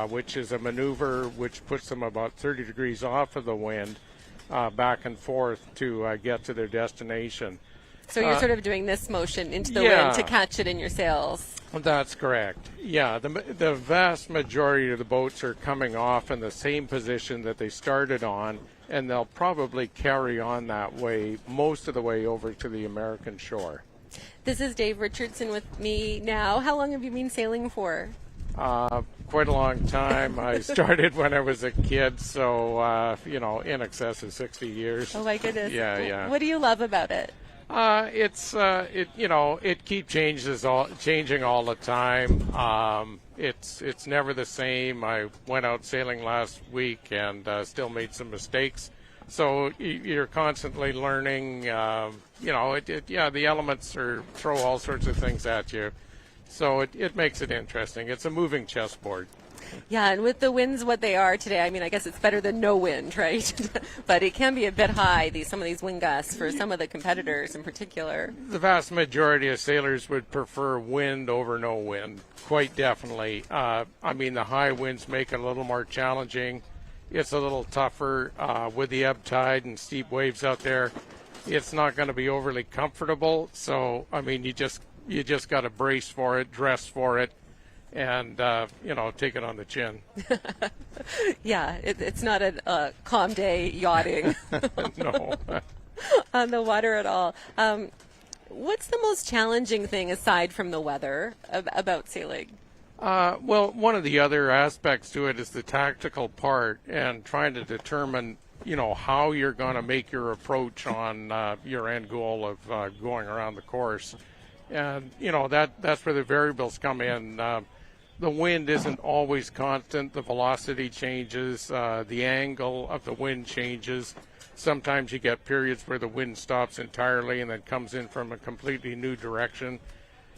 which is a maneuver which puts them about 30 degrees off of the wind, back and forth to get to their destination. So you're sort of doing this motion into the wind to catch it in your sails. That's correct. Yeah, the vast majority of the boats are coming off in the same position that they started on, and they'll probably carry on that way most of the way over to the American shore. This is Dave Richardson with me now. How long have you been sailing for? Quite a long time. I started when I was a kid, so, in excess of 60 years. Oh, my goodness. Yeah. What do you love about it? It keeps changing all the time. It's never the same. I went out sailing last week and still made some mistakes. So you're constantly learning. The elements throw all sorts of things at you. So it makes it interesting. It's a moving chessboard. Yeah, and with the winds what they are today, I mean, I guess it's better than no wind, right? But it can be a bit high, some of these wind gusts for some of the competitors in particular. The vast majority of sailors would prefer wind over no wind, quite definitely. The high winds make it a little more challenging. It's a little tougher with the ebb tide and steep waves out there. It's not going to be overly comfortable. So, you just got to brace for it, dress for it, and take it on the chin. Yeah, it's not a calm day yachting. No. On the water at all. What's the most challenging thing aside from the weather about sailing? Well, one of the other aspects to it is the tactical part and trying to determine how you're going to make your approach on your end goal of going around the course. And that's where the variables come in. The wind isn't always constant. The velocity changes. The angle of the wind changes. Sometimes you get periods where the wind stops entirely and then comes in from a completely new direction.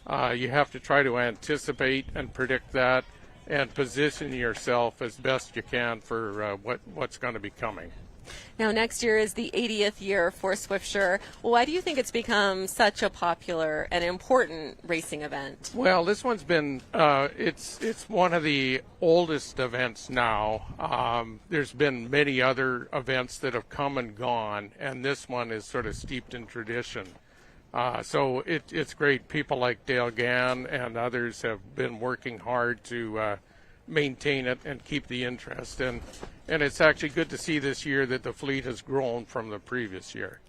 You have to try to anticipate and predict that and position yourself as best you can for what's going to be coming. Now, next year is the 80th year for Swiftsure. Why do you think it's become such a popular and important racing event? Well, this one's been, it's one of the oldest events now. There's been many other events that have come and gone, and this one is sort of steeped in tradition. So it's great. People like Dale Gann and others have been working hard to maintain it and keep the interest. And it's actually good to see this year that the fleet has grown from the previous year.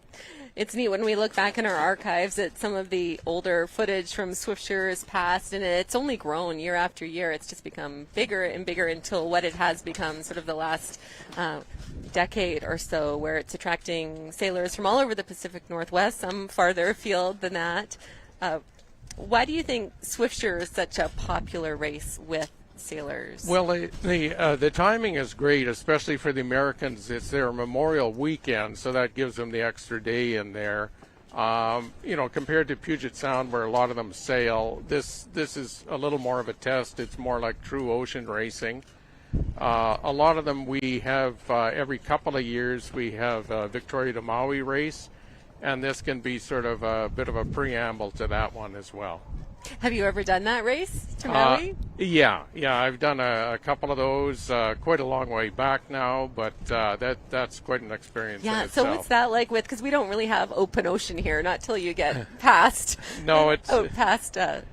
It's neat when we look back in our archives at some of the older footage from Swiftshure's past, and it's only grown year after year. It's just become bigger and bigger until what it has become sort of the last decade or so, where it's attracting sailors from all over the Pacific Northwest, some farther afield than that. Why do you think Swiftsure is such a popular race with sailors? Well, the timing is great, especially for the Americans. It's their Memorial Weekend, so that gives them the extra day in there. Compared to Puget Sound, where a lot of them sail, this is a little more of a test. It's more like true ocean racing. A lot of them we have every couple of years. We have Victoria to Maui race, and this can be sort of a bit of a preamble to that one as well. Have you ever done that race to Maui? Yeah, I've done a couple of those, quite a long way back now, but that's quite an experience. Yeah, in so itself. what's that like with, because we don't really have open ocean here, not till you get past. No, it's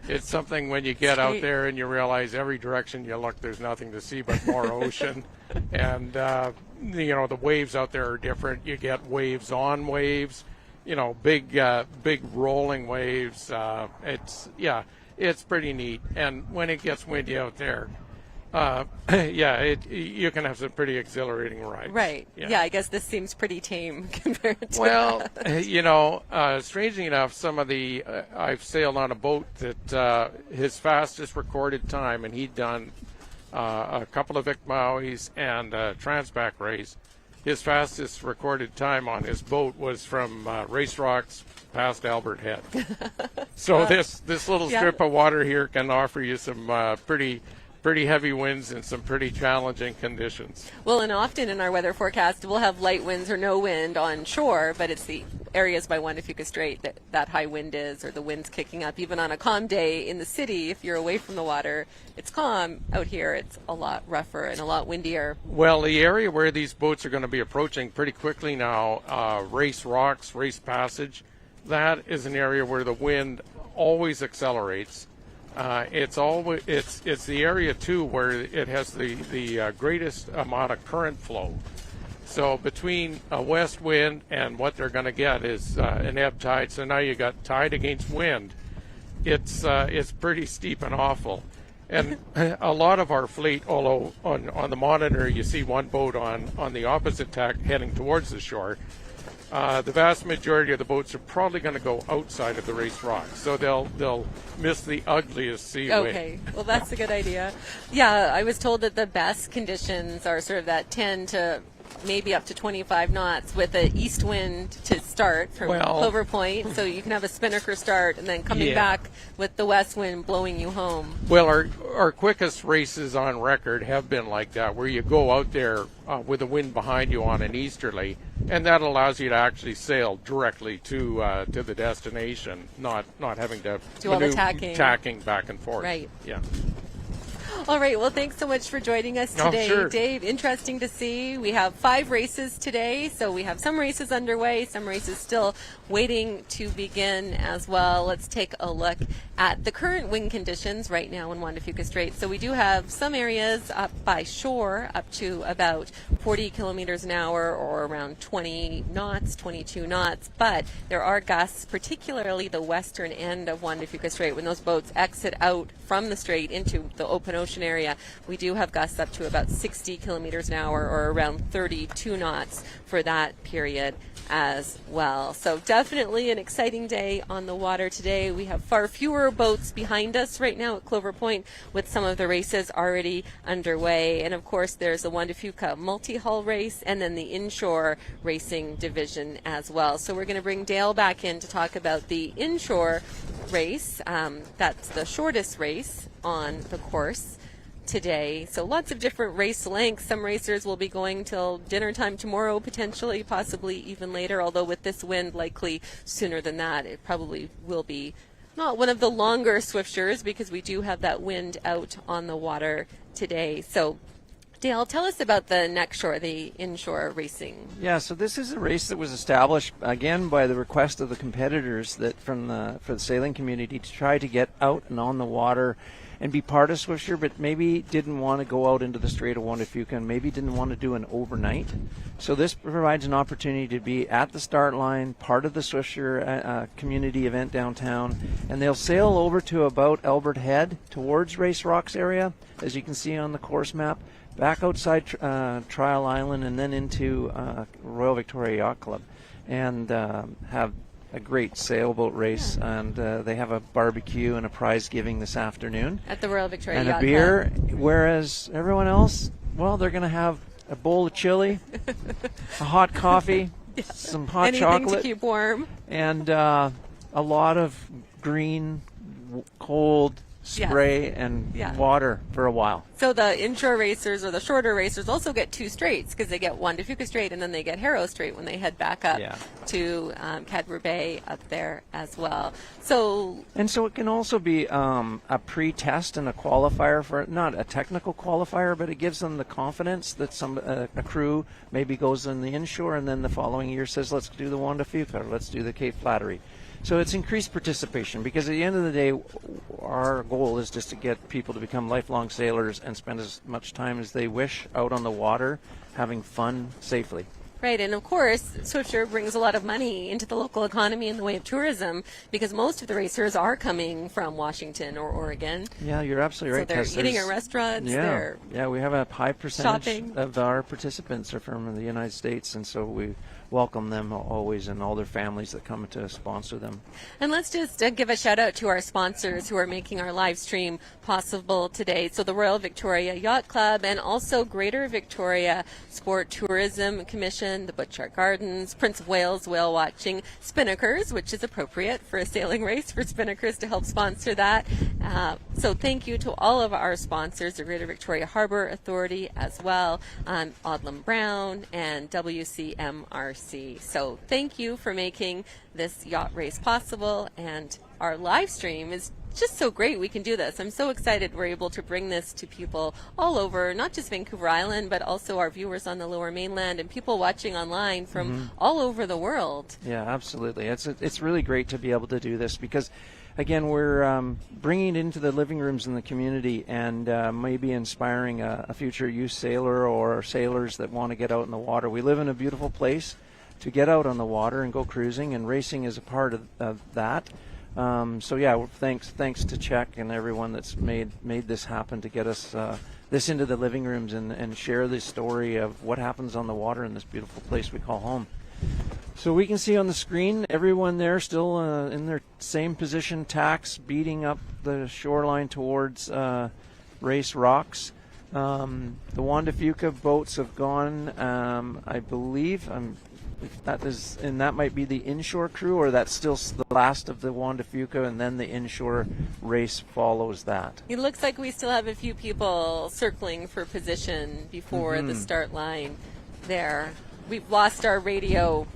it's something when you get out there and you realize every direction you look, there's nothing to see but more ocean, and the waves out there are different. You get waves on waves. Big rolling waves. It's pretty neat. And when it gets windy out there, you can have some pretty exhilarating rides. Right. Yeah, I guess this seems pretty tame compared to that. Strangely enough, some of the I've sailed on a boat that his fastest recorded time, and he'd done a couple of Vic Maui's and a Transpac race. His fastest recorded time on his boat was from Race Rocks past Albert Head. So this little strip of water here can offer you some pretty heavy winds and some pretty challenging conditions. Well, and often in our weather forecast, we'll have light winds or no wind on shore, but it's the areas by Juan-de-Fuca Strait that high wind is, or the wind's kicking up. Even on a calm day in the city, if you're away from the water, it's calm. Out here, it's a lot rougher and a lot windier. Well, the area where these boats are going to be approaching pretty quickly now, Race Rocks, Race Passage, that is an area where the wind always accelerates. It's the area too where it has the greatest amount of current flow. So between a west wind and what they're going to get is an ebb tide. So now you got tide against wind. It's pretty steep and awful. And a lot of our fleet, although on the monitor you see one boat on the opposite tack heading towards the shore, the vast majority of the boats are probably going to go outside of the Race Rocks, so they'll miss the ugliest sea wave. Okay, well that's a good idea. Yeah, I was told that the best conditions are sort of that 10 to maybe up to 25 knots with an east wind to start from Clover Point, so you can have a spinnaker start and then coming back with the west wind blowing you home. Well, our quickest races on record have been like that, where you go out there with the wind behind you on an easterly, and that allows you to actually sail directly to the destination, not having to do all the tacking back and forth. Right. Yeah. All right. Well, thanks so much for joining us today, sure. Dave. Interesting to see. We have 5 races today, so we have some races underway, some races still waiting to begin as well. Let's take a look at the current wind conditions right now in Juan-de-Fuca Strait. So we do have some areas up by shore up to about 40 kilometers an hour, or around 20 knots, 22 knots, but there are gusts, particularly the western end of Juan-de-Fuca Strait. When those boats exit out from the strait into the open ocean area, we do have gusts up to about 60 kilometers an hour, or around 32 knots for that period as well. So definitely an exciting day on the water today. We have far fewer boats behind us right now at Clover Point, with some of the races already underway. And of course there's the Juan-de-Fuca multi-hull race and then the inshore racing division as well. So we're going to bring Dale back in to talk about the inshore race. That's the shortest race on the course today. So lots of different race lengths. Some racers will be going till dinner time tomorrow, potentially, possibly even later, although with this wind likely sooner than that. It probably will be not one of the longer Swiftsures, because we do have that wind out on the water today. So Dale, tell us about the next shore, the inshore racing. Yeah, so this is a race that was established again by the request of the competitors that for the sailing community to try to get out and on the water and be part of Swiftsure, but maybe didn't want to go out into the Strait of Juan-de-Fuca and maybe didn't want to do an overnight. So this provides an opportunity to be at the start line, part of the Swiftsure community event downtown, and they'll sail over to about Albert Head towards Race Rocks area, as you can see on the course map, back outside Trial Island, and then into Royal Victoria Yacht Club, and have a great sailboat race, and they have a barbecue and a prize giving this afternoon. At the Royal Victoria and Yacht a beer, Club. Whereas everyone else, well, they're going to have a bowl of chili, a hot coffee, some hot Anything chocolate, to keep warm, and a lot of green, cold spray, and water for a while. So the inshore racers or the shorter racers also get 2 straights because they get Juan de Fuca straight and then they get Harrow straight when they head back up to Cadbury Bay up there as well. So it can also be a pre-test and a qualifier for, not a technical qualifier, but it gives them the confidence that a crew maybe goes in the inshore and then the following year says, let's do the Juan de Fuca, or let's do the Cape Flattery. So it's increased participation because at the end of the day, our goal is just to get people to become lifelong sailors and spend as much time as they wish out on the water, having fun safely. Right, and of course, Swiftsure brings a lot of money into the local economy in the way of tourism because most of the racers are coming from Washington or Oregon. Yeah, you're absolutely right. So they're eating at restaurants. Yeah, we have a high percentage shopping. Of our participants are from the United States, and so we welcome them always and all their families that come to sponsor them. And let's just give a shout out to our sponsors who are making our live stream possible today. So the Royal Victoria Yacht Club and also Greater Victoria Sport Tourism Commission, the Butchart Gardens, Prince of Wales Whale Watching, Spinnakers, which is appropriate for a sailing race for Spinnakers to help sponsor that. So thank you to all of our sponsors, the Greater Victoria Harbour Authority as well, Odlum Brown and WCMRC. So thank you for making this yacht race possible, and our live stream is just so great we can do this. I'm so excited we're able to bring this to people all over, not just Vancouver Island, but also our viewers on the Lower Mainland and people watching online from all over the world. Yeah, absolutely. It's really great to be able to do this because, again, we're bringing it into the living rooms in the community and maybe inspiring a future youth sailor or sailors that want to get out in the water. We live in a beautiful place to get out on the water and go cruising, and racing is a part of that. So yeah, thanks to CHEK and everyone that's made this happen to get us this into the living rooms and share the story of what happens on the water in this beautiful place we call home. So we can see on the screen everyone there still in their same position, tacks beating up the shoreline towards Race Rocks. The Juan de Fuca boats have gone, I believe, that might be the inshore crew, or that's still the last of the Juan de Fuca, and then the inshore race follows that. It looks like we still have a few people circling for position before the start line there. We've lost our radio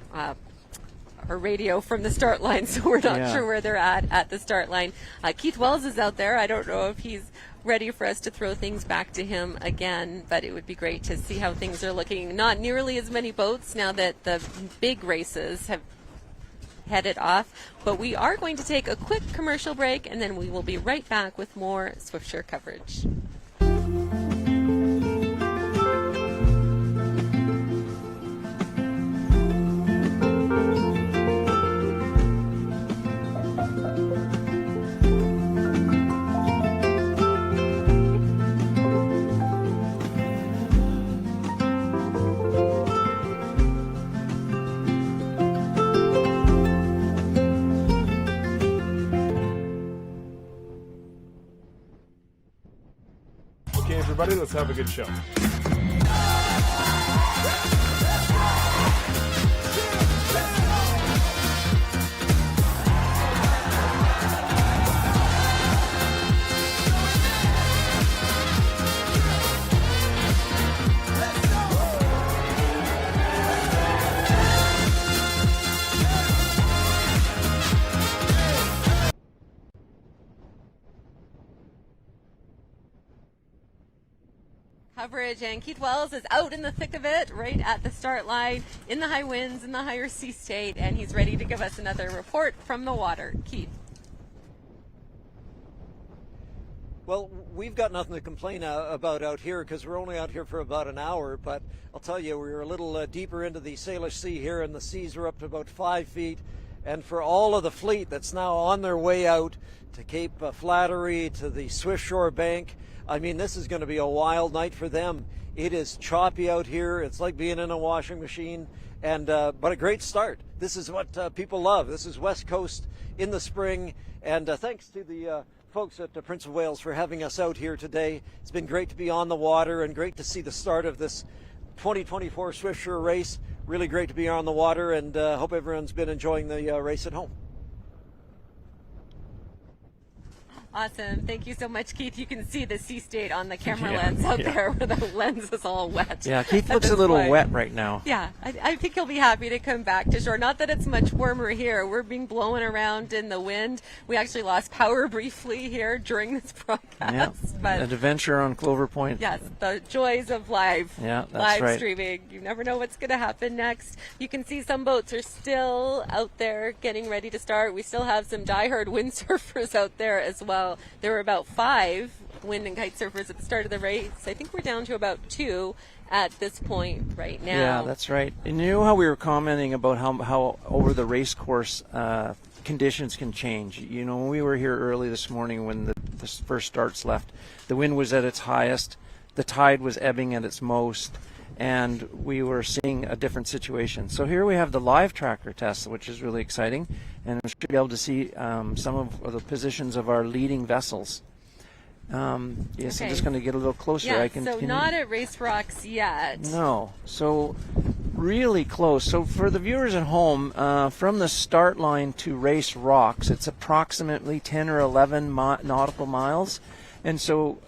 from the start line, so we're not sure where they're at the start line. Keith Wells is out there. I don't know if he's ready for us to throw things back to him again, but it would be great to see how things are looking. Not nearly as many boats now that the big races have headed off, but we are going to take a quick commercial break, and then we will be right back with more Swiftsure coverage. Everybody, let's have a good show. Coverage, and Keith Wells is out in the thick of it, right at the start line, in the high winds, in the higher sea state, and he's ready to give us another report from the water. Keith. Well, we've got nothing to complain about out here because we're only out here for about an hour, but I'll tell you, we were a little deeper into the Salish Sea here, and the seas are up to about 5 feet. And for all of the fleet that's now on their way out to Cape Flattery, to the Swiftsure Bank, I mean, this is going to be a wild night for them. It is choppy out here. It's like being in a washing machine, and but a great start. This is what people love. This is West Coast in the spring, and thanks to the folks at Prince of Wales for having us out here today. It's been great to be on the water and great to see the start of this 2024 Swiftsure race. Really great to be on the water, and hope everyone's been enjoying the race at home. Awesome. Thank you so much, Keith. You can see the sea state on the camera lens out there where the lens is all wet. Yeah, Keith looks a little wet right now. Yeah, I think he'll be happy to come back to shore. Not that it's much warmer here. We're being blown around in the wind. We actually lost power briefly here during this broadcast. Yeah, but an adventure on Clover Point. yes, the joys of live right. streaming. You never know what's going to happen next. You can see some boats are still out there getting ready to start. We still have some diehard windsurfers out there as well. There were about 5 wind and kite surfers at the start of the race. I think we're down to about 2 at this point right now. Yeah, that's right. And you know how we were commenting about how over the race course conditions can change. You know, when we were here early this morning when the first starts left, the wind was at its highest, the tide was ebbing at its most, and we were seeing a different situation. So here we have the live tracker test, which is really exciting, and we should be able to see some of the positions of our leading vessels. Yes, Okay. I'm just going to get a little closer. Yeah, Can not you... at Race Rocks yet. No, so really close. So for the viewers at home, from the start line to Race Rocks, it's approximately 10 or 11 nautical miles. And so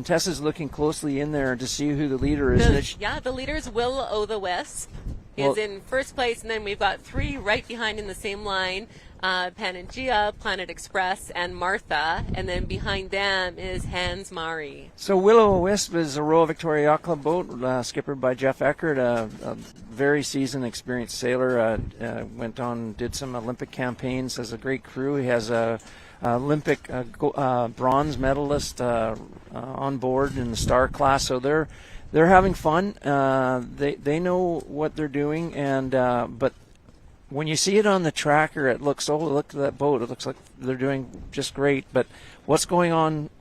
Tessa's looking closely in there to see who the leader is. The leader's Will O' the Wisp is in first place, and then we've got 3 right behind in the same line, Panagea, Planet Express, and Martha, and then behind them is Hans Mari. So Will-O-Wisp is a Royal Victoria Yacht Club boat, skippered by Jeff Eckert, a very seasoned, experienced sailor. Went on, did some Olympic campaigns, has a great crew. He has a Olympic bronze medalist on board in the star class, so they're having fun. They know what they're doing, and but when you see it on the tracker, it looks, look at that boat. It looks like they're doing just great. But what's going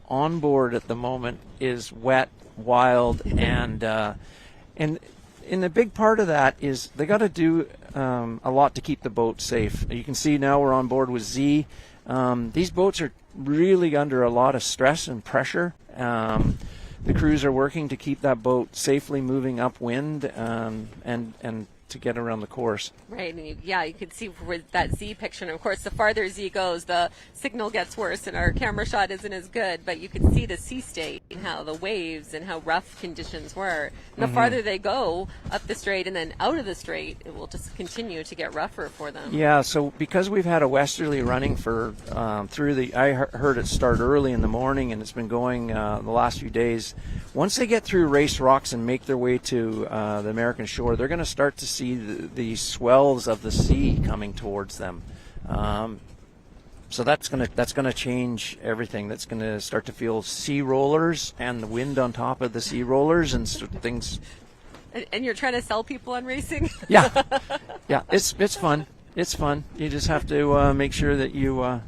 on board at the moment is wet, wild, and the big part of that is they got to do a lot to keep the boat safe. You can see now we're on board with Z. These boats are really under a lot of stress and pressure. The crews are working to keep that boat safely moving upwind and to get around the course. Right, and you can see with that Z picture, and of course the farther Z goes, the signal gets worse and our camera shot isn't as good, but you can see the sea state and how the waves and how rough conditions were. And the farther they go up the strait and then out of the strait, it will just continue to get rougher for them. Yeah, so because we've had a westerly running for I heard it start early in the morning and it's been going the last few days. Once they get through Race Rocks and make their way to the American shore, they're going to start to see the swells of the sea coming towards them. So that's gonna change everything. That's gonna start to feel sea rollers and the wind on top of the sea rollers and things. And you're trying to sell people on racing? Yeah, it's fun. It's fun. You just have to make sure that you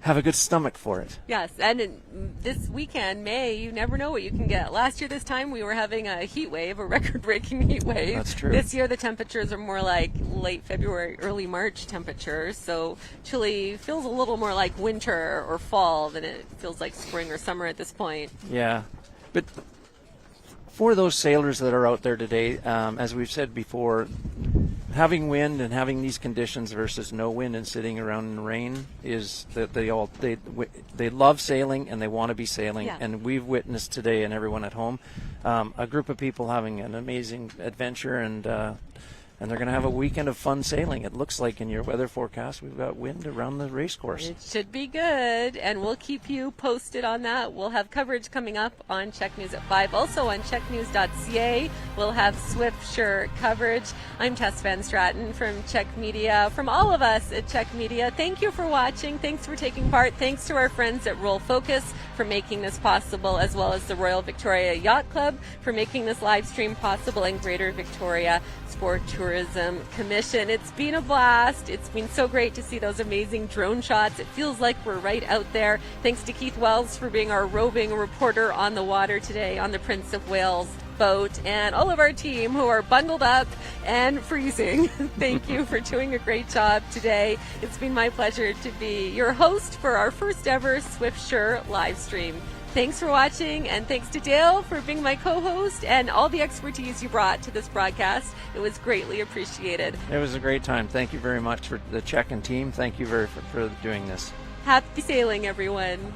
have a good stomach for it. Yes, and this weekend, May, you never know what you can get. Last year this time we were having a heat wave, a record-breaking heat wave. That's true. This year the temperatures are more like late February, early March temperatures, so Chile feels a little more like winter or fall than it feels like spring or summer at this point. Yeah, but for those sailors that are out there today, as we've said before, having wind and having these conditions versus no wind and sitting around in the rain is that they love sailing and they want to be sailing. Yeah. And we've witnessed today, and everyone at home, a group of people having an amazing adventure, and they're going to have a weekend of fun sailing. It looks like in your weather forecast we've got wind around the race course. It should be good, and we'll keep you posted on that. We'll have coverage coming up on CHEK News at 5. Also on CHEKnews.ca, we'll have Swiftsure coverage. I'm Tess Van Straten from CHEK Media. From all of us at CHEK Media, thank you for watching. Thanks for taking part. Thanks to our friends at Roll.Focus for making this possible, as well as the Royal Victoria Yacht Club for making this live stream possible, and Greater Victoria Sport Tourism Commission. It's been a blast. It's been so great to see those amazing drone shots. It feels like we're right out there. Thanks to Keith Wells for being our roving reporter on the water today on the Prince of Wales boat, and all of our team who are bundled up and freezing. Thank you for doing a great job today. It's been my pleasure to be your host for our first ever Swiftsure live stream. Thanks for watching, and thanks to Dale for being my co-host and all the expertise you brought to this broadcast. It was greatly appreciated. It was a great time. Thank you very much for the CHEK and team. Thank you for doing this. Happy sailing, everyone.